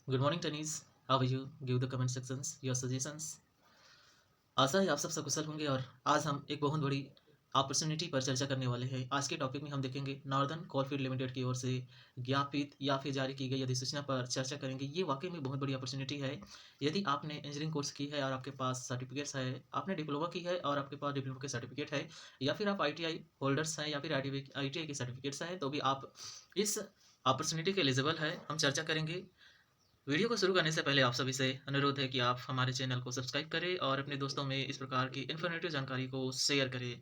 Good morning, Tanis. How are you? Give the comment sections your suggestions. आशा है आप सब सकुशल होंगे और आज हम एक बहुत बड़ी अपॉर्चुनिटी पर चर्चा करने वाले हैं। आज के टॉपिक में हम देखेंगे नॉर्दर्न कोलफील्ड लिमिटेड की ओर से ज्ञापित या फिर जारी की गई अधिसूचना पर चर्चा करेंगे। ये वाकई में बहुत बड़ी अपॉर्चुनिटी है। यदि आपने इंजीनियरिंग कोर्स की है और आपके पास सर्टिफिकेट्स है, आपने डिप्लोमा की है और आपके पास डिप्लोमा के सर्टिफिकेट है, या फिर आप ITI होल्डर्स हैं या फिर ITI के सर्टिफिकेट्स हैं, तो भी आप इस अपॉर्चुनिटी के एलिजिबल है। हम चर्चा करेंगे। वीडियो को शुरू करने से पहले आप सभी से अनुरोध है कि आप हमारे चैनल को सब्सक्राइब करें और अपने दोस्तों में इस प्रकार की इन्फॉर्मेटिव जानकारी को शेयर करें।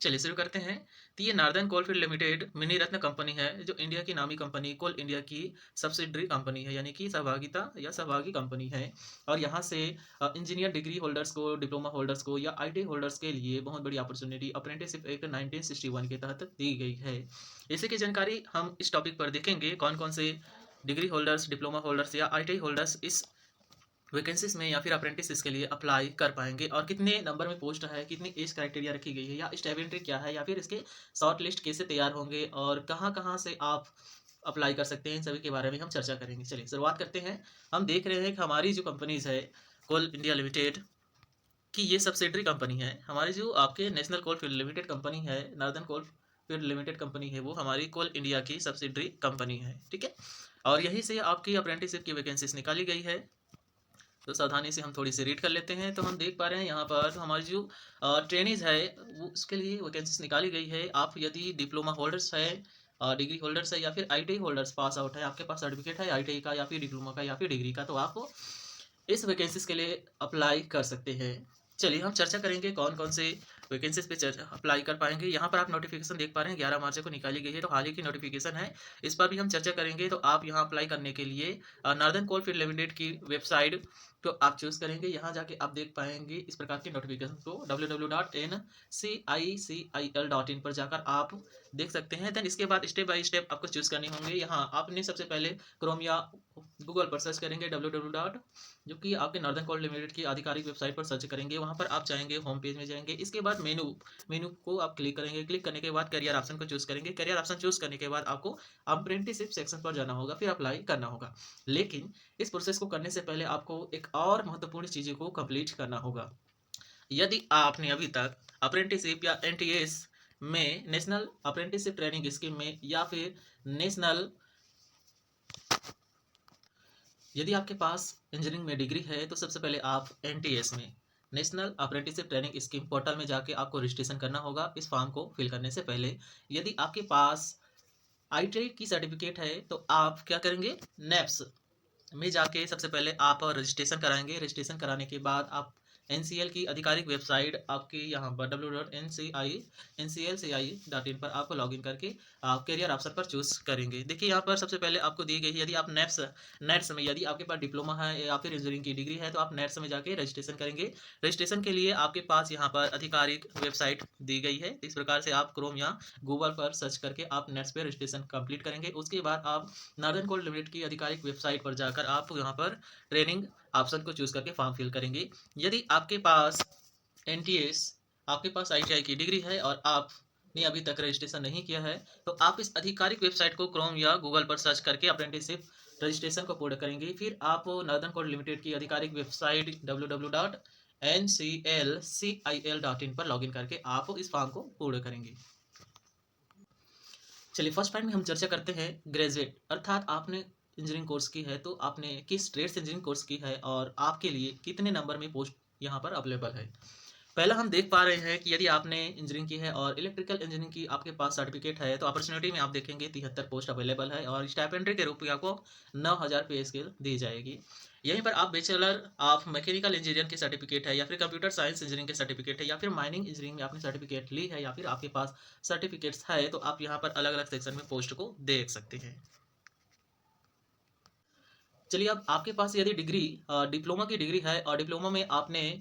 चलिए शुरू करते हैं। तो ये नार्दर्न कोलफील्ड लिमिटेड मिनी रत्न कंपनी है, जो इंडिया की नामी कंपनी कोल इंडिया की सब्सिडरी कंपनी है, यानी कि सहभागिता या सहभागी कंपनी है। और यहाँ से इंजीनियर डिग्री होल्डर्स को, डिप्लोमा होल्डर्स को या ITI होल्डर्स के लिए बहुत बड़ी अपॉर्चुनिटी अप्रेंटिसशिप एक्ट 1961 के तहत दी गई है। इसी की जानकारी हम इस टॉपिक पर देखेंगे। कौन कौन से डिग्री होल्डर्स, डिप्लोमा होल्डर्स या ITI होल्डर्स इस वैकेंसीज में या फिर अप्रेंटिस के लिए अप्लाई कर पाएंगे, और कितने नंबर में पोस्ट है, कितनी एज क्राइटेरिया रखी गई है, या स्टेप एंट्री क्या है, या फिर इसके शॉर्ट लिस्ट कैसे तैयार होंगे और कहाँ कहाँ से आप अप्लाई कर सकते हैं, इन सभी के बारे में हम चर्चा करेंगे। चलिए शुरुआत करते हैं। हम देख रहे हैं कि हमारी जो कंपनीज है कोल इंडिया लिमिटेड की, ये सब्सिडरी कंपनी है। हमारी जो आपके national coal field limited company है, northern coal field limited company है, वो हमारी कोल इंडिया की सब्सिडरी कंपनी है। ठीक है। और यहीं से आपकी अप्रेंटिसशिप की वैकेंसीज निकाली गई है। तो सावधानी से हम थोड़ी सी रीड कर लेते हैं। तो हम देख पा रहे हैं यहाँ पर तो हमारी जो ट्रेनिज है वो उसके लिए वैकेंसीज निकाली गई है। आप यदि डिप्लोमा होल्डर्स है, डिग्री होल्डर्स है, या फिर ITI होल्डर्स पास आउट है, आपके पास सर्टिफिकेट है ITI का या फिर डिप्लोमा का या फिर डिग्री का, तो आप इस वैकेंसीज के लिए अप्लाई कर सकते हैं। चलिए हम चर्चा करेंगे कौन कौन से वैकेंसीज पे अप्लाई कर पाएंगे। यहाँ पर आप नोटिफिकेशन देख पा रहे हैं 11 मार्च को निकाली गई है, तो हाल ही की नोटिफिकेशन है। इस पर भी हम चर्चा करेंगे। तो आप यहाँ अप्लाई करने के लिए नॉर्दर्न कोलफील्ड लिमिटेड की वेबसाइट तो आप चूज करेंगे। यहाँ जाके आप देख पाएंगे इस प्रकार के नोटिफिकेशन को www.ncicil.in पर जाकर आप देख सकते हैं। देन इसके बाद स्टेप बाय स्टेप आपको चूज करने होंगे। यहाँ आपने सबसे पहले क्रोम या गूगल पर सर्च करेंगे www, जो कि आपके नॉर्दर्न कोल लिमिटेड की आधिकारिक वेबसाइट पर सर्च करेंगे। वहाँ पर आप जाएंगे, होम पेज में जाएंगे। इसके बाद मेनू को आप क्लिक करेंगे। क्लिक करने के बाद करियर ऑप्शन को चूज करेंगे। करियर ऑप्शन चूज करने के बाद आपको अप्रेंटिसशिप सेक्शन पर जाना होगा, फिर अप्लाई करना होगा। लेकिन इस प्रोसेस को करने से पहले आपको एक और महत्वपूर्ण चीज़ों को कंप्लीट करना होगा। यदि आपने अभी तक अप्रेंटिसशिप या NTS में, नेशनल अप्रेंटिसशिप ट्रेनिंग स्कीम में, या फिर नेशनल, यदि आपके पास इंजीनियरिंग में डिग्री है, तो सबसे पहले आप NTS में, national apprenticeship training scheme portal में जाके आपको रजिस्ट्रेशन करना होगा इस फॉर्म को फिल करने से पहले। यदि आपके पास ITI की सर्टिफिकेट है, तो आप क्या करेंगे, NAPS में जाके सबसे पहले आप रजिस्ट्रेशन कराएंगे। रजिस्ट्रेशन कराने के बाद आप NCL की आधिकारिक वेबसाइट आपकी यहाँ पर www.nclci.in पर आपको लॉगिन करके आप करियर ऑप्शन पर चूज करेंगे। देखिए यहाँ पर सबसे पहले आपको दी गई है, यदि आप नेट्स में, यदि आपके पास डिप्लोमा है या फिर इंजीनियरिंग की डिग्री है, तो आप नेट्स में जाके रजिस्ट्रेशन करेंगे। रजिस्ट्रेशन के लिए आपके पास यहाँ पर आधिकारिक वेबसाइट दी गई है। इस प्रकार से आप क्रोम या गूगल पर सर्च करके आप नेट्स पे रजिस्ट्रेशन कंप्लीट करेंगे। उसके बाद आप नॉर्दर्न कोल लिमिटेड की आधिकारिक वेबसाइट पर जाकर आप यहाँ पर ट्रेनिंग ऑप्शन को चूज करके फॉर्म फिल करेंगे। यदि आपके पास NTS, आपके पास ITI की डिग्री है और आपने अभी तक रजिस्ट्रेशन नहीं किया है, तो आप इस आधिकारिक वेबसाइट को क्रोम या गूगल पर सर्च करके अप्रेंटिसशिप रजिस्ट्रेशन को पूर्ण करेंगे। फिर आप नॉर्दर्न कोल लिमिटेड की आधिकारिक वेबसाइट www.nclcil.in पर लॉगिन करके आप इस फॉर्म को पूर्ण करेंगे। चलिए फर्स्ट पॉइंट में हम चर्चा करते हैं ग्रेजुएट, अर्थात आपने इंजीनियरिंग कोर्स की है, तो आपने किस ट्रेड से इंजीनियरिंग कोर्स की है और आपके लिए कितने नंबर में पोस्ट यहाँ पर अवेलेबल है। पहला हम देख पा रहे हैं कि यदि आपने इंजीनियरिंग की है और इलेक्ट्रिकल इंजीनियरिंग की आपके पास सर्टिफिकेट है, तो अपॉर्चुनिटी में आप देखेंगे 73 पोस्ट अवेलेबल है और स्टाइपेंड्री के रूप में आपको 9,000 पे स्केल दी जाएगी। यहीं पर आप बैचलर ऑफ मैकेनिकल इंजीनियर की सर्टिफिकेट है, या फिर कंप्यूटर साइंस इंजीनियरिंग की सर्टिफिकेट है, या फिर माइनिंग इंजीनियरिंग में आपने सर्टिफिकेट ली है, या फिर आपके पास सर्टिफिकेट्स है, तो आप यहाँ पर अलग अलग सेक्शन में पोस्ट को देख सकते हैं। चलिए अब आपके पास यदि डिग्री, डिप्लोमा की डिग्री है और डिप्लोमा में आपने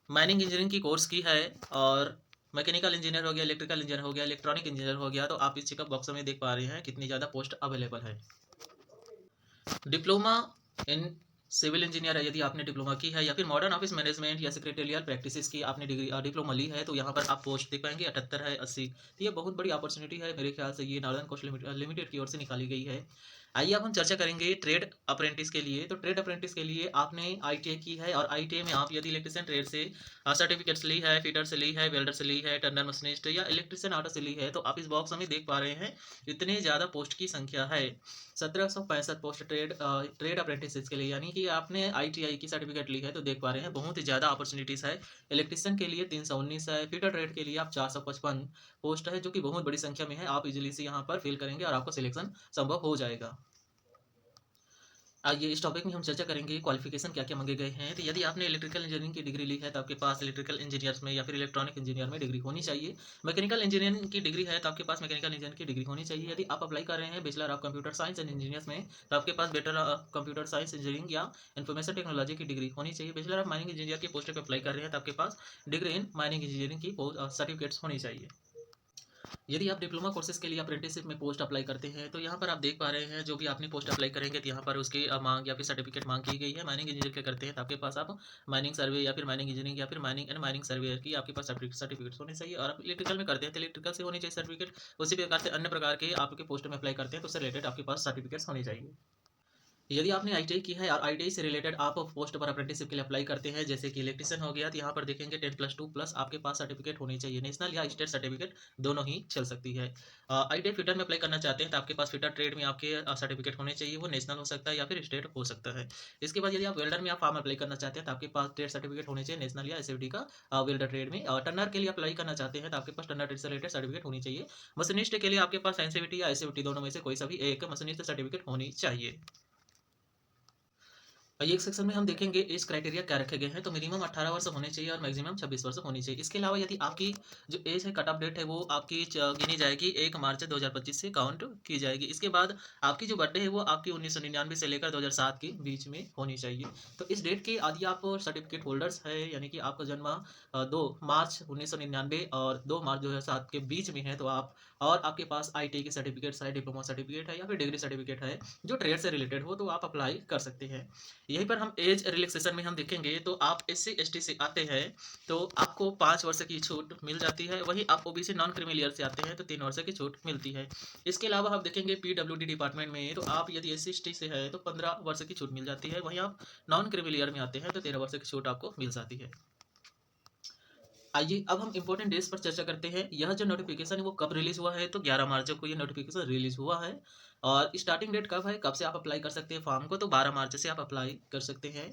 माइनिंग इंजीनियरिंग की कोर्स की है और मैकेनिकल इंजीनियर हो गया, इलेक्ट्रिकल इंजीनियर हो गया, इलेक्ट्रॉनिक इंजीनियर हो गया, तो आप इस चेकअप बॉक्स में देख पा रहे हैं कितनी ज़्यादा पोस्ट अवेलेबल है। डिप्लोमा इन सिविल इंजीनियर है, यदि आपने डिप्लोमा की है, या फिर मॉडर्न ऑफिस मैनेजमेंट या सेक्रेटरियल प्रैक्टिसेस की आपने डिग्री डिप्लोमा ली है, तो यहाँ पर आप पोस्ट देख पाएंगे 78 है, 80। तो ये बहुत बड़ी अपॉर्चुनिटी है। मेरे ख्याल से ये नॉर्दर्न कोस्ट लिमिटेड की ओर से निकाली गई है। आइए अब हम चर्चा करेंगे ट्रेड अप्रेंटिस के लिए। तो ट्रेड अप्रेंटिस के लिए आपने आईटीआई की है और आईटीआई में आप यदि इलेक्ट्रिशियन ट्रेड से सर्टिफिकेट्स ली है, फिटर से ली है, वेल्डर से ली है, टर्नर मशीनिस्ट या इलेक्ट्रिशियन ऑटो से ली है, तो आप इस बॉक्स में देख पा रहे हैं इतने ज़्यादा पोस्ट की संख्या है। 1765 पोस्ट ट्रेड अप्रेंटिस के लिए, यानी कि आपने आईटीआई की सर्टिफिकेट ली है तो देख पा रहे हैं बहुत ही ज़्यादा अपॉर्चुनिटीज़ है। इलेक्ट्रिशियन के लिए 319 है, फिटर ट्रेड के लिए आप 455 पोस्ट है, जो कि बहुत बड़ी संख्या में है। आप इजीली से यहाँ पर फिल करेंगे और आपका सिलेक्शन संभव हो जाएगा। आइए इस टॉपिक में हम चर्चा करेंगे क्वालिफिकेशन क्या-क्या माँगे गए हैं। तो यदि आपने इलेक्ट्रिकल इंजीनियरिंग की डिग्री ली है तो आपके पास इलेक्ट्रिकल इंजीनियर्स में या फिर इलेक्ट्रॉनिक इंजीनियर में डिग्री होनी चाहिए। मैकेनिकल इंजीनियरिंग की डिग्री है तो आपके पास मैकेनिकल इंजीनियर की डिग्री होनी चाहिए। यदि आप अप्लाई कर रहे हैं bachelor of computer science and engineers में तो आपके पास bachelor of computer science engineering या इन्फॉर्मेशन टेक्नोलॉजी की डिग्री होनी चाहिए। बैचलर ऑफ माइनिंग इंजीनियर की पोस्ट पे अप्लाई कर रहे हैं तो आपके पास डिग्री इन माइनिंग इंजीनियरिंग की सर्टिफिकेट्स होनी चाहिए। यदि आप डिप्लोमा कोर्सेज़ के लिए अप्रेंटिसशिप में पोस्ट अप्लाई करते हैं, तो यहाँ पर आप देख पा रहे हैं जो भी आपने पोस्ट अप्लाई करेंगे तो यहाँ पर उसकी माँग या फिर सर्टिफिकेट माँग की गई है। माइनिंग इंजीनियर के करते हैं तो आपके पास आप माइनिंग सर्वे या फिर माइनिंग इंजीनियरिंग या फिर माइनिंग एंड माइनिंग सर्वेयर की आपके पास सर्टिफिकेट्स होने चाहिए। और आप इलेक्ट्रिकल में करते हैं तो इलेक्ट्रिकल से होनी चाहिए सर्टिफिकेट। उसी प्रकार से अन्य प्रकार के आपके पोस्ट में अप्लाई करते हैं तो उससे रिलेटेड आपके पास सर्टिफिकेट्स होने चाहिए। यदि आपने आईटीआई की है और आईटीआई से रिलेटेड आप पोस्ट पर अप्रेंटिसशिप के लिए अप्लाई करते हैं, जैसे कि इलेक्ट्रिशियन हो गया, तो यहाँ पर देखेंगे 10+2 प्लस आपके पास सर्टिफिकेट होनी चाहिए। नेशनल या स्टेट सर्टिफिकेट दोनों ही चल सकती है। आईटीआई फिटर में अप्लाई करना चाहते हैं तो आपके पास फिटर ट्रेड में आपके सर्टिफिकेट होने चाहिए। वो नेशनल हो सकता है या फिर स्टेट हो सकता है। इसके बाद यदि आप वेल्डर में आप फॉर्म अप्लाई करना चाहते हैं तो आपके पास ट्रेड सर्टिफिकेट होने चाहिए, नेशनल या एसएफडी का वेल्डर ट्रेड में। टर्नर के लिए अप्लाई करना चाहते हैं तो आपके पास टर्नर ट्रेड से रिलेटेड सर्टिफिकेट होनी चाहिए। मशीनिस्ट के लिए आपके पास एनसीवीटी या एसएफटी दोनों में से कोई सा भी एक मशीनिस्ट सर्टिफिकेट होनी चाहिए। एक सेक्शन में हम देखेंगे एज क्राइटेरिया क्या रखे गए हैं। तो मिनिमम 18 वर्ष होने चाहिए और मैक्सिमम 26 वर्ष होनी चाहिए। इसके अलावा यदि आपकी जो एज है कट ऑफ डेट है वो आपकी गिनी जाएगी 1 मार्च 2025 से काउंट की जाएगी। इसके बाद आपकी जो बर्थडे है वो आपकी 1999 से लेकर 2007 के बीच में होनी चाहिए। तो इस डेट के यदि आप सर्टिफिकेट होल्डर्स है, यानी कि आपका जन्म 2 मार्च 1999 और 2 मार्च 2007 के बीच में है, तो आप और आपके पास आईटीआई की सर्टिफिकेट्स है, डिप्लोमा सर्टिफिकेट है या फिर डिग्री सर्टिफिकेट है जो ट्रेड से रिलेटेड हो, तो आप अप्लाई कर सकते हैं। यहीं पर हम एज रिलैक्सेशन में हम देखेंगे तो आप एससी एसटी से आते हैं तो आपको 5 वर्ष की छूट मिल जाती है। वहीं आप ओबीसी नॉन क्रीमी से आते हैं तो 3 वर्ष की छूट मिलती है। इसके अलावा हम देखेंगे पीडब्ल्यूडी डिपार्टमेंट में तो आप यदि एससी एसटी से है तो 15 वर्ष की छूट मिल जाती है। वहीं आप नॉन क्रीमी में आते हैं तो 13 वर्ष की छूट आपको मिल जाती है। आइए अब हम इंपॉर्टेंट डेज पर चर्चा करते हैं। यह जो नोटिफिकेशन है वो कब रिलीज हुआ है, तो 11 मार्च को ये नोटिफिकेशन रिलीज हुआ है। और स्टार्टिंग डेट कब है, कब से आप अप्लाई कर सकते हैं फॉर्म को, तो 12 मार्च से आप अप्लाई कर सकते हैं।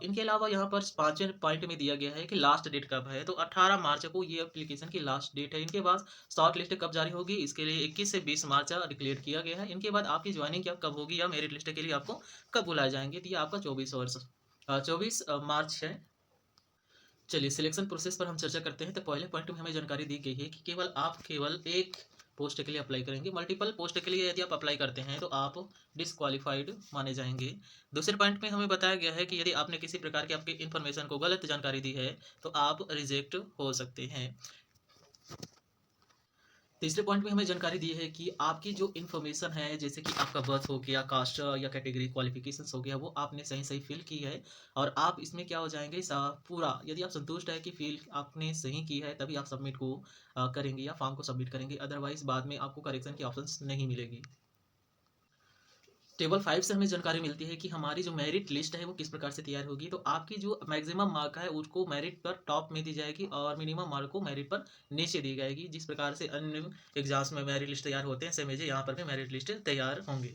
इनके अलावा यहाँ पर 5वें पॉइंट में दिया गया है कि लास्ट डेट कब है, तो 18 मार्च को ये एप्लीकेशन की लास्ट डेट है। इनके बाद शॉर्ट लिस्ट कब जारी होगी, इसके लिए 21 से 20 मार्च डिक्लेयर किया गया है। इनके बाद आपकी ज्वाइनिंग क्या कब होगी या मेरिट लिस्ट के लिए आपको कब बुलाए जाएंगे, तो ये आपका 24 मार्च है। चलिए सिलेक्शन प्रोसेस पर हम चर्चा करते हैं। तो पहले पॉइंट में हमें जानकारी दी गई है कि केवल एक पोस्ट के लिए अप्लाई करेंगे। मल्टीपल पोस्ट के लिए यदि आप अप्लाई करते हैं तो आप डिस्क्वालीफाइड माने जाएंगे। दूसरे पॉइंट में हमें बताया गया है कि यदि आपने किसी प्रकार की आपकी इन्फॉर्मेशन को गलत जानकारी दी है तो आप रिजेक्ट हो सकते हैं। तीसरे पॉइंट में हमें जानकारी दी है कि आपकी जो इन्फॉर्मेशन है, जैसे कि आपका बर्थ हो गया, कास्ट या कैटेगरी क्वालिफिकेशंस हो गया, वो आपने सही सही फिल की है और आप इसमें क्या हो जाएंगे पूरा। यदि आप संतुष्ट है कि फिल आपने सही की है तभी आप सबमिट को करेंगे या फॉर्म को सबमिट करेंगे, अदरवाइज बाद में आपको करेक्शन की ऑप्शंस नहीं मिलेगी। टेबल 5 से हमें जानकारी मिलती है कि हमारी जो मेरिट लिस्ट है वो किस प्रकार से तैयार होगी। तो आपकी जो मैक्सिमम मार्क है उसको मेरिट पर टॉप में दी जाएगी और मिनिमम मार्क को मेरिट पर नीचे दी जाएगी। जिस प्रकार से अन्य एग्जाम्स में मेरिट लिस्ट तैयार होते हैं, सेम एज यहाँ पर भी मेरिट लिस्ट तैयार होंगे।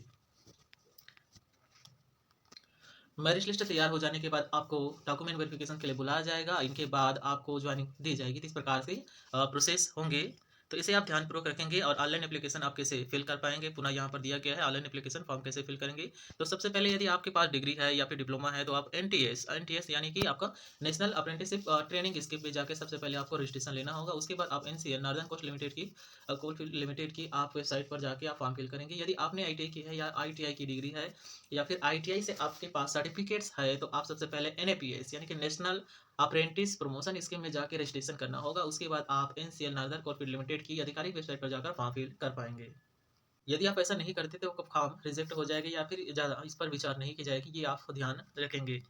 मेरिट लिस्ट तैयार हो जाने के बाद आपको डॉक्यूमेंट वेरिफिकेशन के लिए बुलाया जाएगा। इनके बाद आपको ज्वाइनिंग दी जाएगी। तो इस प्रकार से प्रोसेस होंगे। तो इसे आप ध्यानपूर्वक रखेंगे और ऑनलाइन एप्लीकेशन आप कैसे फिल कर पाएंगे, पुनः यहाँ पर दिया गया है ऑनलाइन एप्लीकेशन फॉर्म कैसे फिल करेंगे। तो सबसे पहले यदि आपके पास डिग्री है या फिर डिप्लोमा है तो आप एनटीएस यानी कि आपका नेशनल अप्रेंटिसशिप ट्रेनिंग स्कीम पे जाकर सबसे पहले आपको रजिस्ट्रेशन लेना होगा। उसके बाद आप एनसीएल नॉर्दर्न कोस्ट लिमिटेड की आप वेबसाइट पर जाके आप फॉर्म फिल करेंगे। यदि आपने आईटीआई की है या आईटीआई की डिग्री है या फिर आईटीआई से आपके पास सर्टिफिकेट्स है तो आप सबसे पहले एनएपीएस यानी कि नेशनल अप्रेंटिस प्रमोशन स्कीम में जाकर रजिस्ट्रेशन करना होगा। उसके बाद आप एनसीएल नार्दर्न कॉर्पोरेट लिमिटेड की आधिकारिक वेबसाइट पर जाकर फॉर्म फिल कर पाएंगे। यदि आप ऐसा नहीं करते तो फॉर्म रिजेक्ट हो जाएगा या फिर ज़्यादा इस पर विचार नहीं की जाएगी, ये आप ध्यान रखेंगे।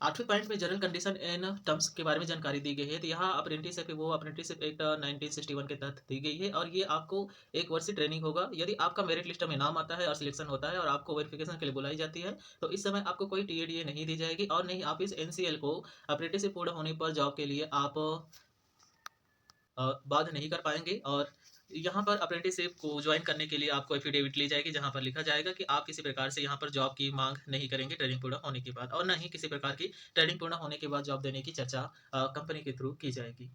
8वें पॉइंट में जनरल कंडीशन एंड टर्म्स के बारे में जानकारी दी गई है। तो यहाँ अप्रेंटिसशिप है वो अप्रेंटिसशिप एक्ट 1961 के तहत दी गई है और ये आपको 1 वर्ष की ट्रेनिंग होगा। यदि आपका मेरिट लिस्ट में नाम आता है और सिलेक्शन होता है और आपको वेरिफिकेशन के लिए बुलाई जाती है, तो इस समय आपको कोई टीएडीए नहीं दी जाएगी और नहीं आप इस एनसीएल को अप्रेंटिसशिप पूर्ण होने पर जॉब के लिए आप बाध्य नहीं कर पाएँगे। और यहाँ पर अप्रेंटिसशिप को जॉइन करने के लिए आपको एफिडेविट ली जाएगी, जहाँ पर लिखा जाएगा कि आप किसी प्रकार से यहाँ पर जॉब की माँग नहीं करेंगे ट्रेनिंग पूर्ण होने के बाद, और ना ही किसी प्रकार की ट्रेनिंग पूर्ण होने के बाद जॉब देने की चर्चा कंपनी के थ्रू की जाएगी।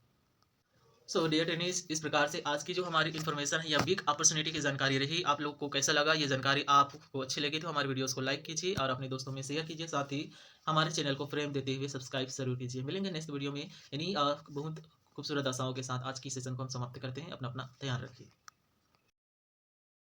सो डियर ट्रेनीज, इस प्रकार से आज की जो हमारी इन्फॉर्मेशन है या बिग अपॉर्चुनिटी की जानकारी रही, आप लोग को कैसा लगा? ये जानकारी आपको अच्छी लगी तो हमारे वीडियोस को लाइक कीजिए और अपने दोस्तों में शेयर कीजिए। साथ ही हमारे चैनल को फ्रेम देते हुए सब्सक्राइब जरूर कीजिए। मिलेंगे नेक्स्ट वीडियो में इन्हीं बहुत खूबसूरत आशाओं के साथ। आज की सेशन को हम समाप्त करते हैं। अपना अपना ध्यान रखिए।